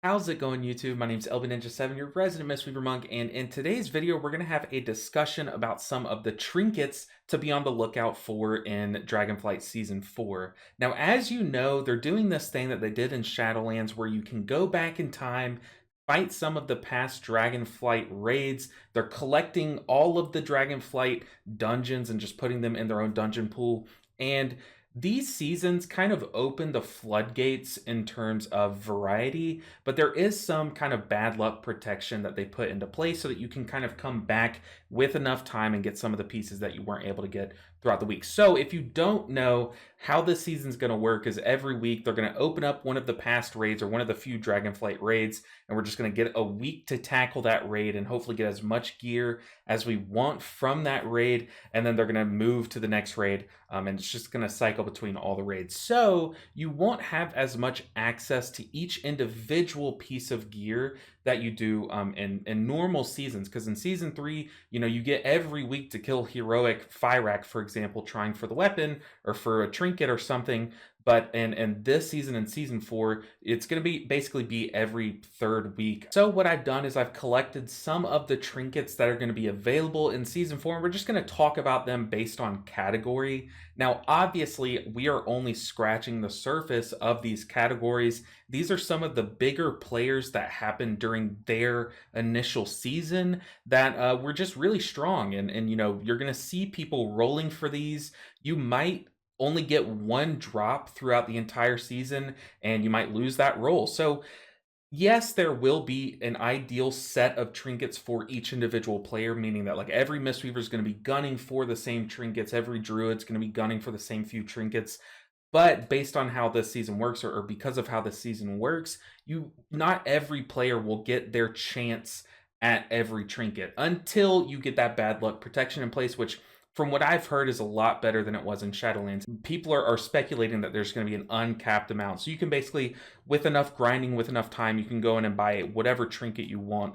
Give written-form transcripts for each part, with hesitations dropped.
How's it going, YouTube? My name is Ninja7, your resident Mistweaver monk, and in today's video, we're going to have a discussion about some of the trinkets to be on the lookout for in Dragonflight Season 4. Now, as you know, they're doing this thing that they did in Shadowlands where you can go back in time, fight some of the past Dragonflight raids. They're collecting all of the Dragonflight dungeons and just putting them in their own dungeon pool. And these seasons kind of open the floodgates in terms of variety, but there is some kind of bad luck protection that they put into place so that you can kind of come back with enough time and get some of the pieces that you weren't able to get throughout the week. So if you don't know how this season's going to work, is every week they're going to open up one of the past raids or one of the few Dragonflight raids, and we're just going to get a week to tackle that raid and hopefully get as much gear as we want from that raid, and then they're going to move to the next raid, and it's just going to cycle between all the raids. So you won't have as much access to each individual piece of gear that you do in normal seasons, because in season 3, you get every week to kill heroic Fyrak, for example, trying for the weapon or for a trinket or something. But in this season, in season 4, it's going to be basically be every third week. So what I've done is I've collected some of the trinkets that are going to be available in season 4, and we're just going to talk about them based on category. Now, obviously, we are only scratching the surface of these categories. These are some of the bigger players that happened during their initial season that were just really strong. And you're going to see people rolling for these. You might only get one drop throughout the entire season, and you might lose that roll. So yes, there will be an ideal set of trinkets for each individual player, meaning that like every Mistweaver is going to be gunning for the same trinkets, every Druid's going to be gunning for the same few trinkets. But based on how this season works, or because of how this season works, not every player will get their chance at every trinket until you get that bad luck protection in place, which from what I've heard is a lot better than it was in Shadowlands. People are speculating that there's going to be an uncapped amount. So you can basically, with enough grinding, with enough time, you can go in and buy whatever trinket you want.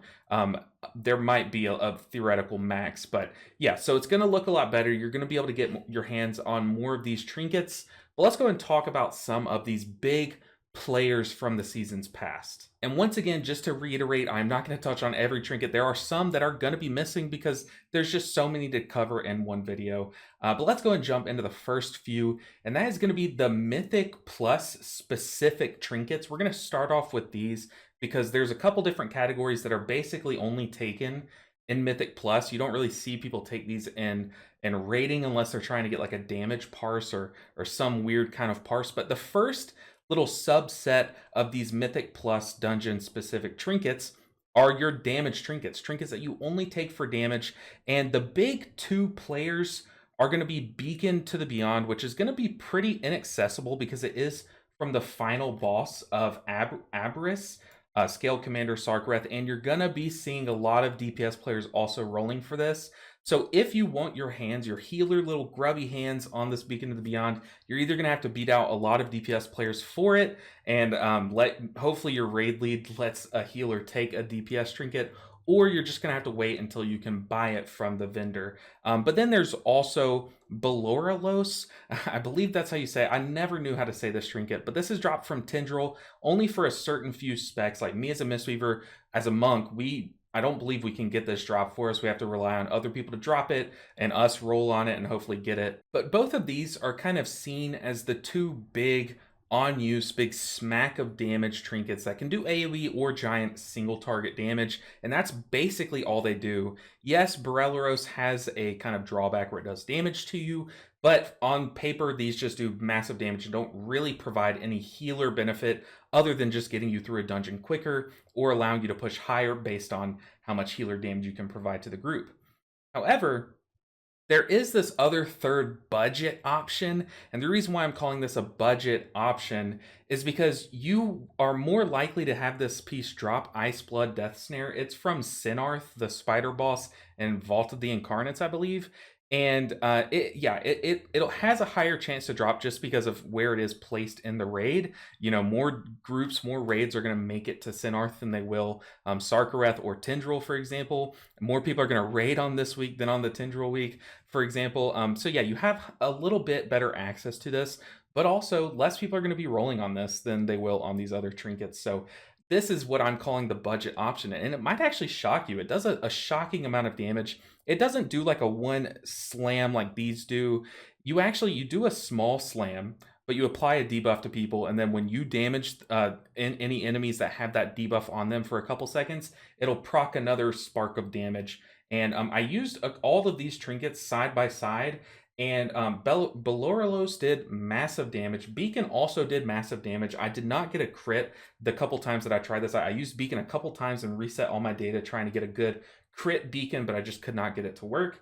There might be a theoretical max, but yeah, so it's going to look a lot better. You're going to be able to get your hands on more of these trinkets. But let's go and talk about some of these big players from the seasons past. And once again, just to reiterate, I'm not going to touch on every trinket. There are some that are going to be missing because there's just so many to cover in one video. But let's go and jump into the first few, and that is going to be the Mythic plus specific trinkets. We're going to start off with these because there's a couple different categories that are basically only taken in Mythic Plus. You don't really see people take these in raiding unless they're trying to get like a damage parse or some weird kind of parse. But the first little subset of these Mythic Plus dungeon specific trinkets are your damage trinkets that you only take for damage. And the big two players are going to be Beacon to the Beyond, which is going to be pretty inaccessible because it is from the final boss of Aberys, Scale Commander Sarkareth, and you're going to be seeing a lot of DPS players also rolling for this. So if you want your hands, your healer little grubby hands on this Beacon to the Beyond, you're either going to have to beat out a lot of DPS players for it, and hopefully your raid lead lets a healer take a DPS trinket, or you're just going to have to wait until you can buy it from the vendor. But then there's also Belloralos. I believe that's how you say it. I never knew how to say this trinket, but this is dropped from Tindral only for a certain few specs. Like me as a Mistweaver, as a monk, I don't believe we can get this drop for us. We have to rely on other people to drop it and us roll on it and hopefully get it. But both of these are kind of seen as the two big on use, big smack of damage trinkets that can do AoE or giant single target damage, and that's basically all they do. Yes, Boreleros has a kind of drawback where it does damage to you, but on paper, these just do massive damage and don't really provide any healer benefit other than just getting you through a dungeon quicker or allowing you to push higher based on how much healer damage you can provide to the group. However, there is this other third budget option, and the reason why I'm calling this a budget option is because you are more likely to have this piece drop Ice Blood Death Snare. It's from Sinarth, the spider boss, and Vault of the Incarnates, I believe. And it has a higher chance to drop just because of where it is placed in the raid. More groups, more raids are going to make it to Sinarth than they will Sarkareth or Tindral, for example. More people are going to raid on this week than on the Tindral week, for example. So yeah, you have a little bit better access to this, but also less people are going to be rolling on this than they will on these other trinkets. So this is what I'm calling the budget option, and it might actually shock you. It does a shocking amount of damage. It doesn't do like a one slam like these do. You do a small slam, but you apply a debuff to people, and then when you damage any enemies that have that debuff on them for a couple seconds, it'll proc another spark of damage. And I used all of these trinkets side by side, and Belorilos did massive damage. Beacon also did massive damage. I did not get a crit the couple times that I tried this. I used Beacon a couple times and reset all my data trying to get a good crit Beacon, but I just could not get it to work.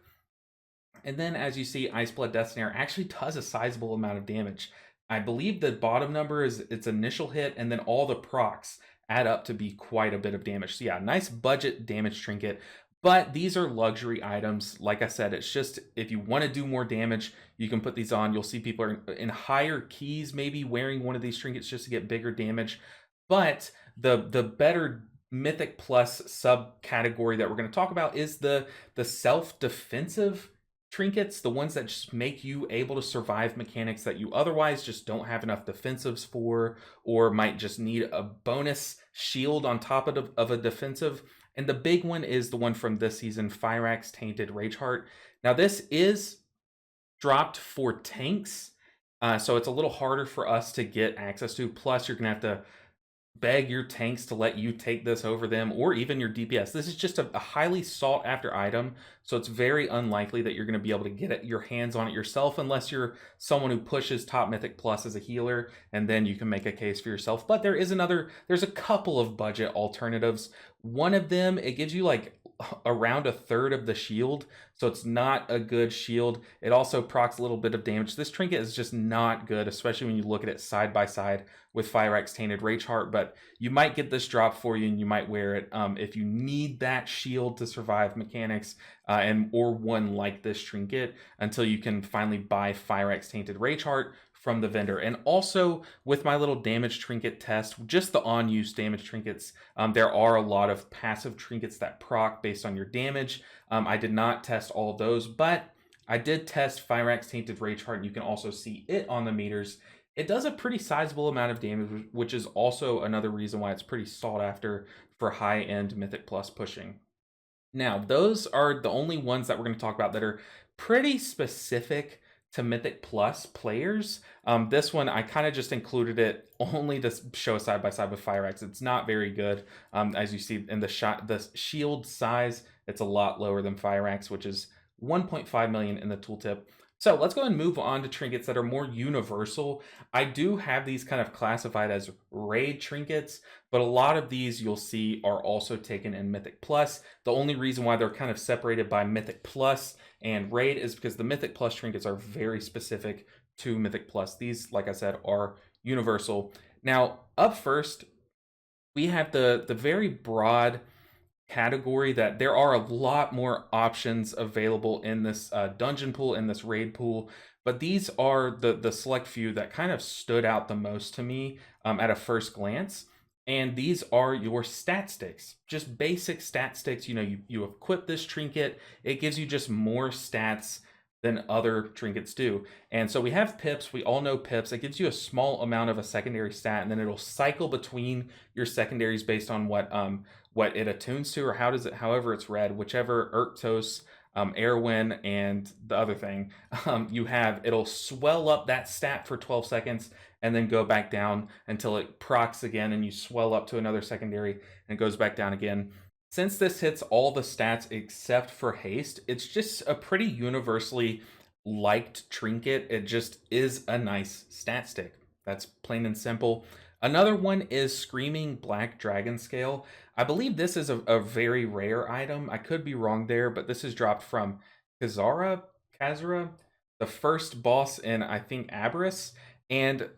And then as you see, Iceblood Death Snare actually does a sizable amount of damage. I believe the bottom number is its initial hit, and then all the procs add up to be quite a bit of damage. So yeah, nice budget damage trinket. But these are luxury items. Like I said, it's just if you want to do more damage, you can put these on. You'll see people are in higher keys maybe wearing one of these trinkets just to get bigger damage. But the better Mythic Plus subcategory that we're going to talk about is the self-defensive trinkets, the ones that just make you able to survive mechanics that you otherwise just don't have enough defensives for, or might just need a bonus shield on top of a defensive. And the big one is the one from this season, Fyrax Tainted Rageheart. Now this is dropped for tanks, so it's a little harder for us to get access to. Plus, you're going to have to beg your tanks to let you take this over them, or even your DPS. This is just a highly sought after item, so it's very unlikely that you're going to be able to get your hands on it yourself unless you're someone who pushes top Mythic Plus as a healer, and then you can make a case for yourself. But there's a couple of budget alternatives. One of them, it gives you like around a third of the shield, so it's not a good shield. It also procs a little bit of damage. This trinket is just not good, especially when you look at it side by side with Fyrax Tainted Rageheart, but you might get this drop for you and you might wear it if you need that shield to survive mechanics, or one like this trinket, until you can finally buy Fyrax Tainted Rageheart from the vendor. And also with my little damage trinket test, just the on-use damage trinkets, there are a lot of passive trinkets that proc based on your damage. I did not test all of those, but I did test Fyrax Tainted Rageheart, and you can also see it on the meters. It does a pretty sizable amount of damage, which is also another reason why it's pretty sought after for high-end Mythic Plus pushing. Now, those are the only ones that we're going to talk about that are pretty specific to Mythic Plus players. This one, I kind of just included it only to show side by side with Fyrax. It's not very good. As you see in the shield size, it's a lot lower than Fyrax, which is 1.5 million in the tooltip. So let's go and move on to trinkets that are more universal. I do have these kind of classified as raid trinkets, but a lot of these you'll see are also taken in Mythic Plus. The only reason why they're kind of separated by Mythic Plus and raid is because the Mythic Plus trinkets are very specific to Mythic Plus. These, like I said, are universal. Now, up first, we have the very broad category that there are a lot more options available in this dungeon pool, in this raid pool, but these are the select few that kind of stood out the most to me at a first glance. And these are your stat sticks, just basic stat sticks. You know, you equip this trinket, it gives you just more stats than other trinkets do. And so we have pips. We all know pips. It gives you a small amount of a secondary stat, and then it'll cycle between your secondaries based on what it attunes to, or however it's read, whichever Erktos, Erwin, and the other thing you have, it'll swell up that stat for 12 seconds and then go back down until it procs again, and you swell up to another secondary and it goes back down again. Since this hits all the stats except for haste, it's just a pretty universally liked trinket. It just is a nice stat stick. That's plain and simple. Another one is Screaming Black Dragon Scale. I believe this is a very rare item. I could be wrong there, but this is dropped from Kazara, the first boss in, I think, Aberrus. And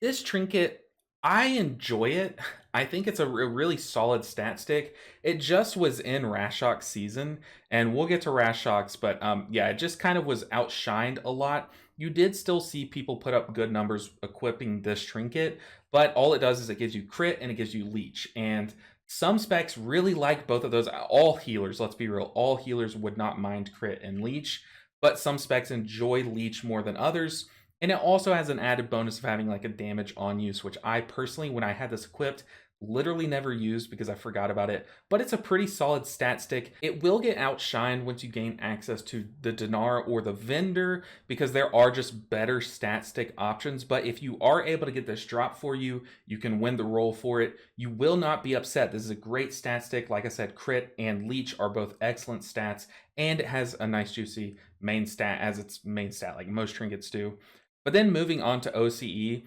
this trinket, I enjoy it. I think it's a really solid stat stick. It just was in Rashok's season, and we'll get to Rashok's, but yeah, it just kind of was outshined a lot. You did still see people put up good numbers equipping this trinket, but all it does is it gives you crit and it gives you leech. And some specs really like both of those. All healers, let's be real, all healers would not mind crit and leech, but some specs enjoy leech more than others. And it also has an added bonus of having like a damage on use, which I personally, when I had this equipped, literally never used because I forgot about it, but it's a pretty solid stat stick. It will get outshined once you gain access to the dinar or the vendor because there are just better stat stick options. But if you are able to get this drop for you, you can win the roll for it. You will not be upset. This is a great stat stick. Like I said, crit and leech are both excellent stats, and it has a nice juicy main stat as its main stat, like most trinkets do. But then moving on to OCE,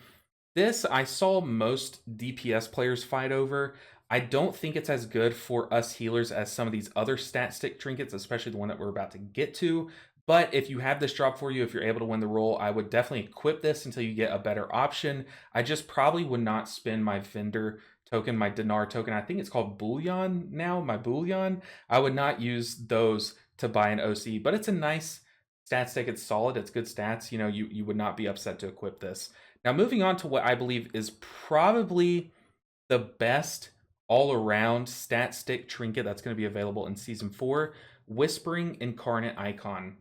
this I saw most DPS players fight over. I don't think it's as good for us healers as some of these other stat stick trinkets, especially the one that we're about to get to. But if you have this drop for you, if you're able to win the roll, I would definitely equip this until you get a better option. I just probably would not spend my vendor token, my dinar token. I think it's called bullion now, my bullion. I would not use those to buy an OC, but it's a nice stat stick. It's solid. It's good stats. You know, you would not be upset to equip this. Now, moving on to what I believe is probably the best all-around stat stick trinket that's going to be available in Season 4, Whispering Incarnate Icon.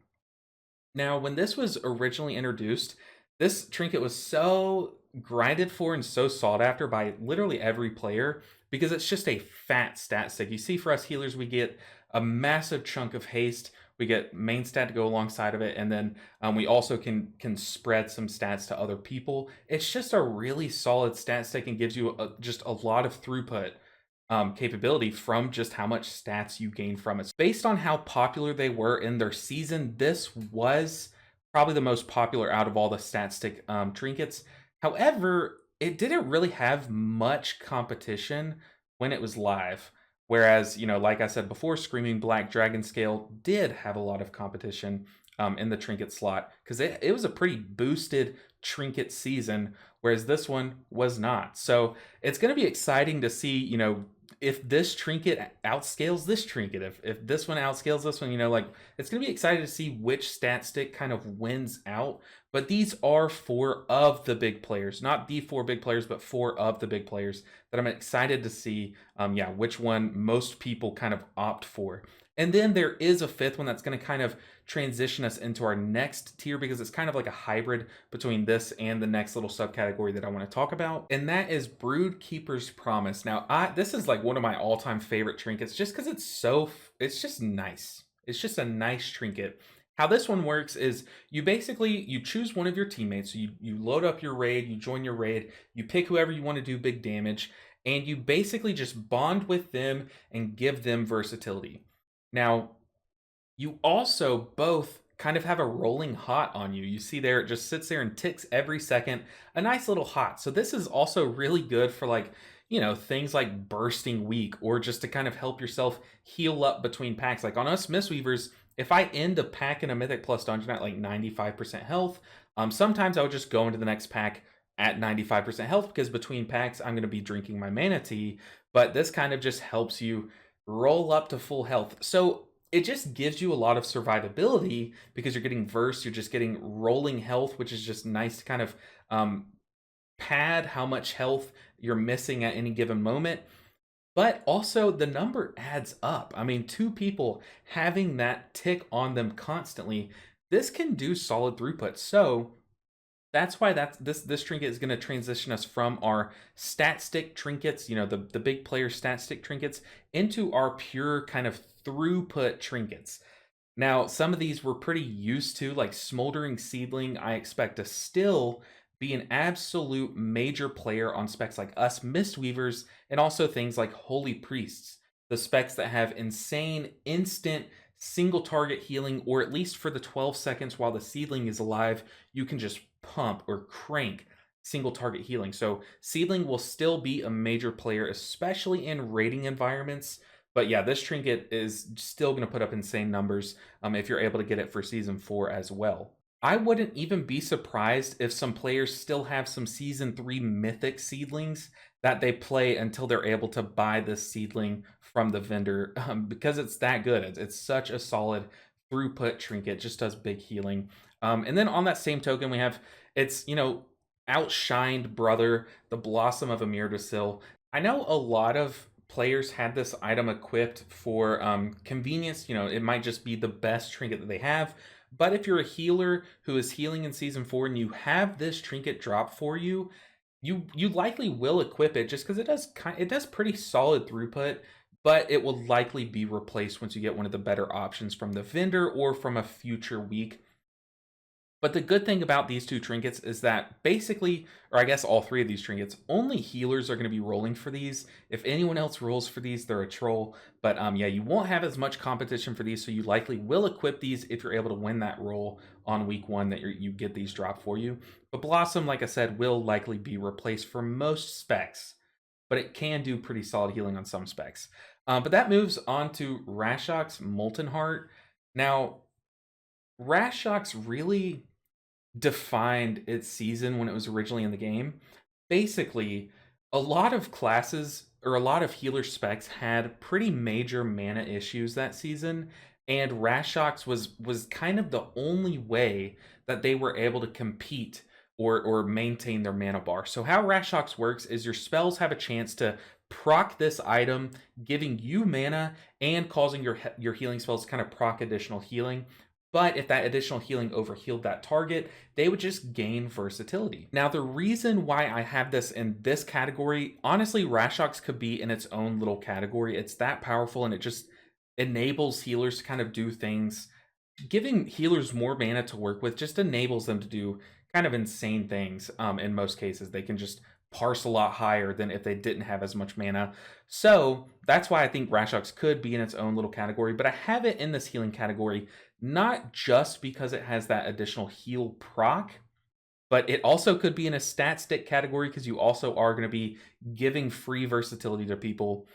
Now, when this was originally introduced, this trinket was so grinded for and so sought after by literally every player because it's just a fat stat stick. You see, for us healers, we get a massive chunk of haste. We get main stat to go alongside of it, and then we also can spread some stats to other people. It's just a really solid stat stick and gives you just a lot of throughput capability from just how much stats you gain from it. Based on how popular they were in their season, this was probably the most popular out of all the stat stick trinkets. However, it didn't really have much competition when it was live. Whereas, you know, like I said before, Screaming Black Dragon Scale did have a lot of competition in the trinket slot because it was a pretty boosted trinket season, whereas this one was not. So it's going to be exciting to see, you know, if this trinket outscales this trinket, if this one outscales this one, you know, like it's going to be exciting to see which stat stick kind of wins out. But these are 4 of the big players, not the 4 big players, but 4 of the big players that I'm excited to see, yeah, which one most people kind of opt for. And then there is a 5th one that's going to kind of transition us into our next tier because it's kind of like a hybrid between this and the next little subcategory that I want to talk about. And that is Brood Keeper's Promise. Now, this is like one of my all-time favorite trinkets just because it's just nice. It's just a nice trinket. How this one works is you choose one of your teammates. So you load up your raid, you join your raid, you pick whoever you want to do big damage, and you basically just bond with them and give them versatility. Now, you also both kind of have a rolling hot on you. You see there, it just sits there and ticks every second, a nice little hot. So this is also really good for like, you know, things like bursting weak or just to kind of help yourself heal up between packs. Like on us Mistweavers, if I end a pack in a Mythic Plus dungeon at like 95% health, sometimes I would just go into the next pack at 95% health because between packs, I'm going to be drinking my mana tea. But this kind of just helps you roll up to full health. So it just gives you a lot of survivability because you're getting verse, you're just getting rolling health, which is just nice to kind of pad how much health you're missing at any given moment. But also the number adds up. I mean, 2 people having that tick on them constantly, this can do solid throughput. So that's why this trinket is going to transition us from our stat stick trinkets, you know, the big player stat stick trinkets, into our pure kind of throughput trinkets. Now, some of these we're pretty used to, like Smoldering Seedling, I expect to still be an absolute major player on specs like us Mistweavers, and also things like Holy Priests, the specs that have insane instant single target healing, or at least for the 12 seconds while the seedling is alive, you can just pump or crank single target healing. So seedling will still be a major player, especially in raiding environments. But yeah, this trinket is still going to put up insane numbers if you're able to get it for Season 4 as well. I wouldn't even be surprised if some players still have some Season 3 Mythic seedlings that they play until they're able to buy this seedling from the vendor because it's that good. It's such a solid throughput trinket, just does big healing. And then on that same token, we have, it's, you know, outshined brother, the Blossom of Amirdasil. I know a lot of players had this item equipped for convenience. You know, it might just be the best trinket that they have. But if you're a healer who is healing in Season 4 and you have this trinket drop for you, you likely will equip it just because it does pretty solid throughput, but it will likely be replaced once you get one of the better options from the vendor or from a future week. But the good thing about these two trinkets is that basically, or I guess all three of these trinkets, only healers are going to be rolling for these. If anyone else rolls for these, they're a troll. But yeah, you won't have as much competition for these, so you likely will equip these if you're able to win that roll on week one that you get these dropped for you. But Blossom, like I said, will likely be replaced for most specs, but it can do pretty solid healing on some specs. But that moves on to Rashok's Molten Heart. Now, Rashok's really defined its season when it was originally in the game. Basically, a lot of classes or a lot of healer specs had pretty major mana issues that season, and Rashox was kind of the only way that they were able to compete or maintain their mana bar. So how Rashox works is your spells have a chance to proc this item, giving you mana and causing your healing spells to kind of proc additional healing. But if that additional healing overhealed that target, they would just gain versatility. Now, the reason why I have this in this category, honestly, Rashox could be in its own little category. It's that powerful and it just enables healers to kind of do things. Giving healers more mana to work with just enables them to do kind of insane things in most cases. They can just parse a lot higher than if they didn't have as much mana. So that's why I think Rashox could be in its own little category, but I have it in this healing category not just because it has that additional heal proc, but it also could be in a stat stick category because you also are going to be giving free versatility to people.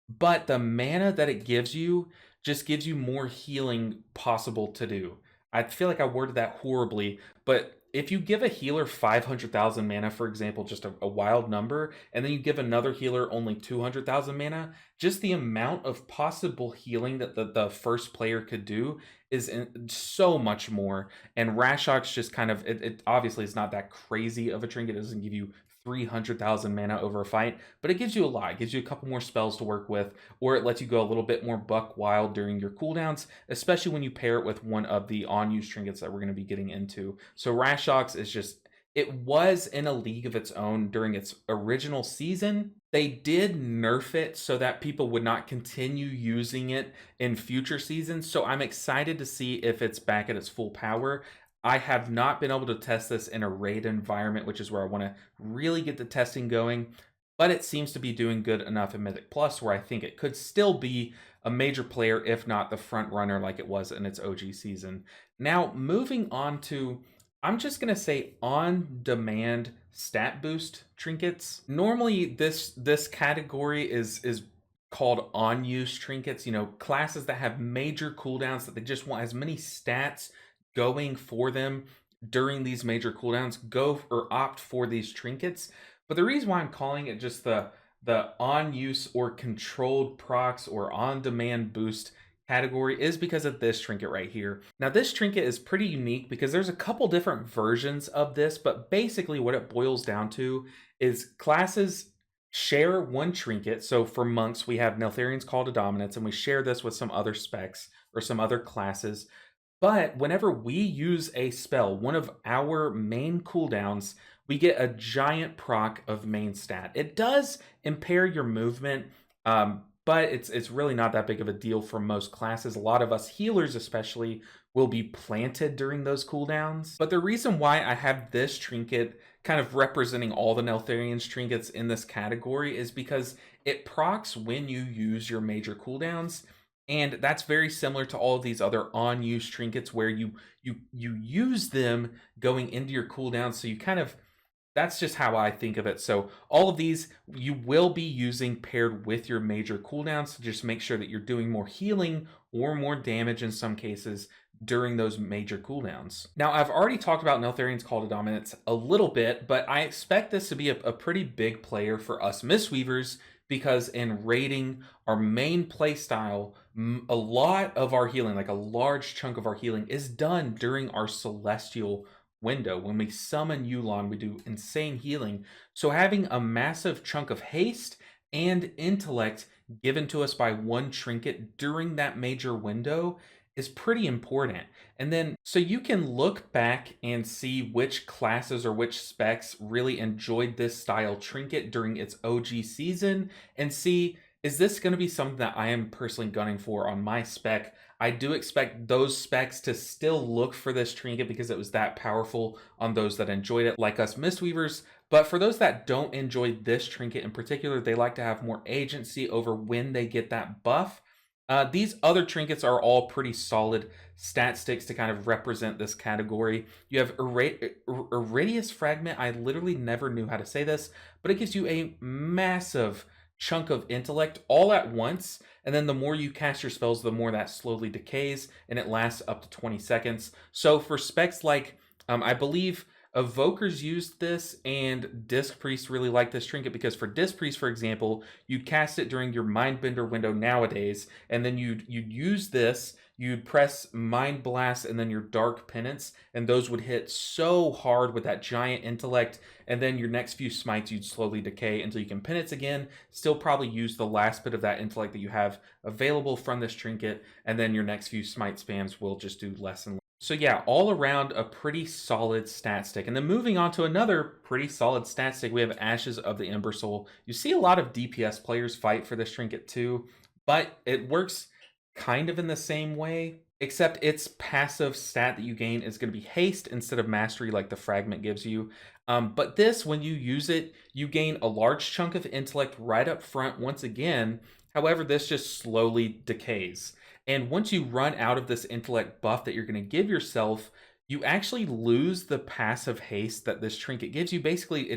But the mana that it gives you just gives you more healing possible to do. I feel like I worded that horribly, but if you give a healer 500,000 mana, for example, just a wild number, and then you give another healer only 200,000 mana, just the amount of possible healing that the first player could do is so much more. And Rashox just kind of, it obviously is not that crazy of a trinket. It doesn't give you 300,000 mana over a fight, but it gives you a lot. It gives you a couple more spells to work with, or it lets you go a little bit more buck wild during your cooldowns, especially when you pair it with one of the on-use trinkets that we're going to be getting into. So Rashox is just, it was in a league of its own during its original season. They did nerf it so that people would not continue using it in future seasons. So I'm excited to see if it's back at its full power. I have not been able to test this in a raid environment, which is where I want to really get the testing going, but it seems to be doing good enough in Mythic Plus where I think it could still be a major player, if not the front runner like it was in its OG season. Now, moving on to, I'm just going to say on-demand stat boost trinkets. Normally, this category is called on-use trinkets, you know, classes that have major cooldowns that they just want as many stats going for them during these major cooldowns, go or opt for these trinkets. But the reason why I'm calling it just the on use or controlled procs or on demand boost category is because of this trinket right here. Now this trinket is pretty unique because there's a couple different versions of this, but basically what it boils down to is classes share one trinket. So for monks, we have Neltharian's Call to Dominance, and we share this with some other specs or some other classes. But whenever we use a spell, one of our main cooldowns, we get a giant proc of main stat. It does impair your movement, but it's really not that big of a deal for most classes. A lot of us healers especially will be planted during those cooldowns. But the reason why I have this trinket kind of representing all the Neltharian's trinkets in this category is because it procs when you use your major cooldowns. And that's very similar to all of these other on-use trinkets where you use them going into your cooldown. So you kind of, that's just how I think of it. So all of these you will be using paired with your major cooldowns. So just make sure that you're doing more healing or more damage in some cases during those major cooldowns. Now, I've already talked about Neltharian's Call to Dominance a little bit, but I expect this to be a pretty big player for us Mistweavers because in raiding our main play style, a lot of our healing, like a large chunk of our healing, is done during our celestial window. When we summon Yulon, we do insane healing. So having a massive chunk of haste and intellect given to us by one trinket during that major window is pretty important. And then, so you can look back and see which classes or which specs really enjoyed this style trinket during its OG season and see, is this going to be something that I am personally gunning for on my spec? I do expect those specs to still look for this trinket because it was that powerful on those that enjoyed it, like us Mistweavers. But for those that don't enjoy this trinket in particular, they like to have more agency over when they get that buff. These other trinkets are all pretty solid stat sticks to kind of represent this category. You have Iridius Fragment. I literally never knew how to say this, but it gives you a massive chunk of intellect all at once. And then the more you cast your spells, the more that slowly decays, and it lasts up to 20 seconds. So for specs like, I believe Evokers used this, and Disc Priest really like this trinket because for Disc Priest, for example, you'd cast it during your Mindbender window nowadays, and then you'd use this, you'd press Mind Blast and then your Dark Penance, and those would hit so hard with that giant intellect, and then your next few smites you'd slowly decay until you can Penance again, still probably use the last bit of that intellect that you have available from this trinket, and then your next few smite spams will just do less and less. So yeah, all around a pretty solid stat stick. And then moving on to another pretty solid stat stick, we have Ashes of the Ember Soul. You see a lot of DPS players fight for this trinket too, but it works kind of in the same way, except its passive stat that you gain is going to be haste instead of mastery like the fragment gives you. But this, when you use it, you gain a large chunk of intellect right up front once again. However, this just slowly decays. And once you run out of this intellect buff that you're going to give yourself, you actually lose the passive haste that this trinket gives you. Basically,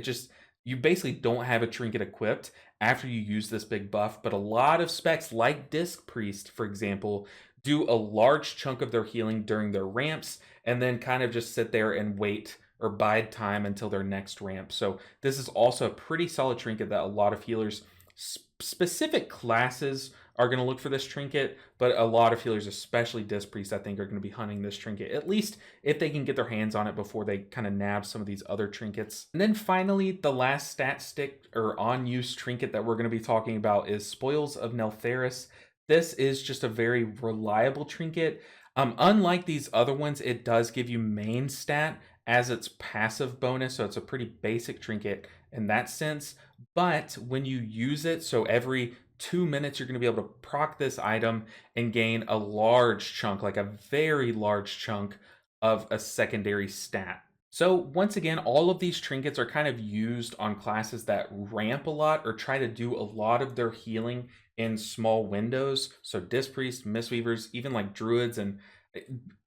you basically don't have a trinket equipped after you use this big buff. But a lot of specs like Disc Priest, for example, do a large chunk of their healing during their ramps and then kind of just sit there and wait or bide time until their next ramp. So this is also a pretty solid trinket that a lot of healers, specific classes, are going to look for this trinket, but a lot of healers, especially Disc Priest, I think are going to be hunting this trinket, at least if they can get their hands on it before they kind of nab some of these other trinkets. And then finally, the last stat stick or on-use trinket that we're going to be talking about is Spoils of Neltharis. This is just a very reliable trinket. Unlike these other ones, it does give you main stat as its passive bonus, so it's a pretty basic trinket in that sense. But when you use it, so every 2 minutes, you're going to be able to proc this item and gain a large chunk, like a very large chunk of a secondary stat. So once again, all of these trinkets are kind of used on classes that ramp a lot or try to do a lot of their healing in small windows. So Disc Priest, Mistweavers, even like Druids, and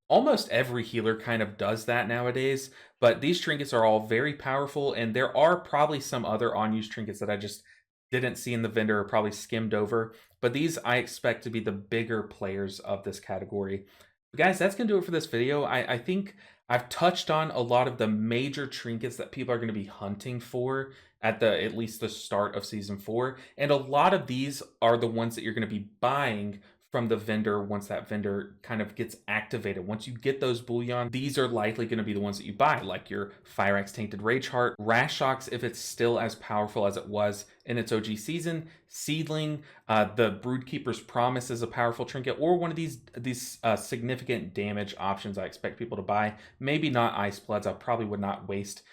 almost every healer kind of does that nowadays. But these trinkets are all very powerful, and there are probably some other on-use trinkets that I just didn't see in the vendor or probably skimmed over, but these I expect to be the bigger players of this category. But guys, that's gonna do it for this video. I think I've touched on a lot of the major trinkets that people are going to be hunting for at least the start of season 4, and a lot of these are the ones that you're going to be buying from the vendor once that vendor kind of gets activated. Once you get those bullion, these are likely going to be the ones that you buy, like your Fire Axe Tainted Rageheart, Rashox if it's still as powerful as it was in its OG season, Seedling, the Broodkeeper's Promise is a powerful trinket, or one of these significant damage options I expect people to buy. Maybe not Ice Bloods. I probably would not waste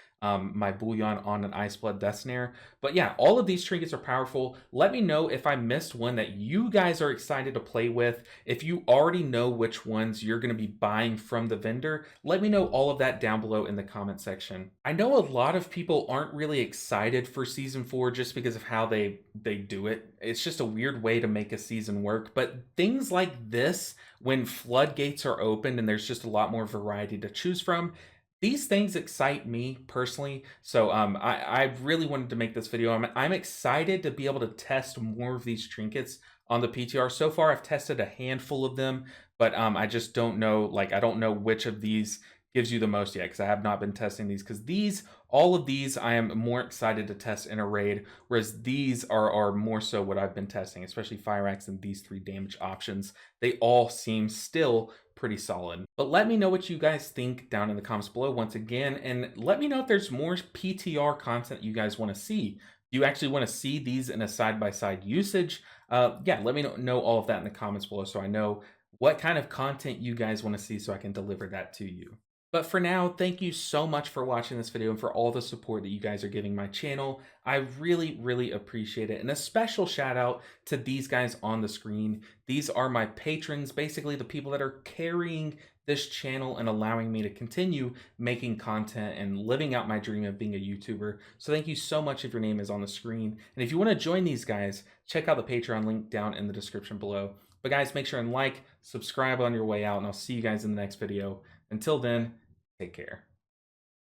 my bullion on an Ice Blood Death Snare. But yeah, all of these trinkets are powerful. Let me know if I missed one that you guys are excited to play with. If you already know which ones you're going to be buying from the vendor, let me know all of that down below in the comment section. I know a lot of people aren't really excited for season 4 just because of how they do it. It's just a weird way to make a season work. But things like this, when floodgates are opened and there's just a lot more variety to choose from, these things excite me personally, so I really wanted to make this video. I'm excited to be able to test more of these trinkets on the PTR. So far, I've tested a handful of them, but I just don't know, like, I don't know which of these gives you the most yet, because I have not been testing these, because all of these I am more excited to test in a raid, whereas these are more so what I've been testing, especially Fire Axe and these 3 damage options. They all seem still pretty solid. But let me know what you guys think down in the comments below once again, and let me know if there's more PTR content you guys want to see. Do you actually want to see these in a side-by-side usage? Yeah, let me know all of that in the comments below so I know what kind of content you guys want to see so I can deliver that to you. But for now, thank you so much for watching this video and for all the support that you guys are giving my channel. I really, really appreciate it. And a special shout out to these guys on the screen. These are my patrons, basically the people that are carrying this channel and allowing me to continue making content and living out my dream of being a YouTuber. So thank you so much if your name is on the screen. And if you want to join these guys, check out the Patreon link down in the description below. But guys, make sure and like, subscribe on your way out, and I'll see you guys in the next video. Until then, take care.